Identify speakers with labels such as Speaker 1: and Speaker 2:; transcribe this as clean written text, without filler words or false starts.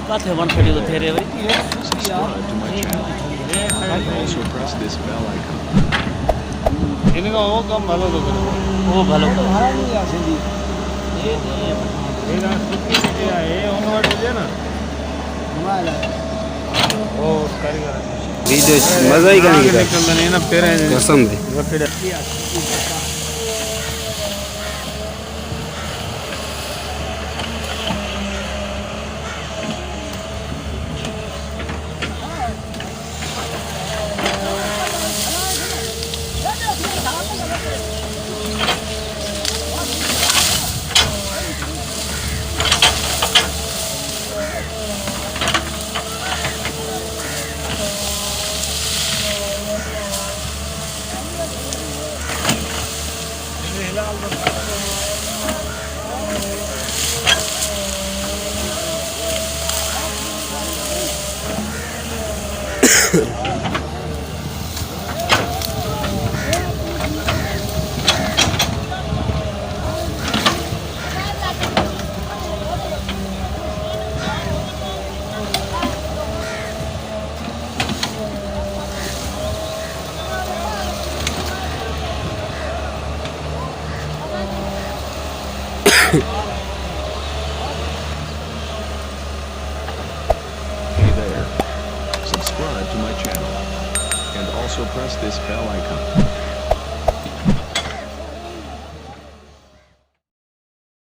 Speaker 1: काथे वन खड़ी तो फेरे भाई
Speaker 2: Subscribe to my channel and also press this bell icon.
Speaker 3: इनका वो कम भालो तो करो
Speaker 1: वो भलो कर
Speaker 3: ये रात की ये होने वाली है ना ओ कारीगर
Speaker 4: वीडियो मजा ही
Speaker 3: आगे
Speaker 4: करेंगे
Speaker 3: निकल नहीं ना पेरे
Speaker 4: कसम से
Speaker 3: रखड़े
Speaker 2: Hey there. Subscribe to my channel and also press this bell icon.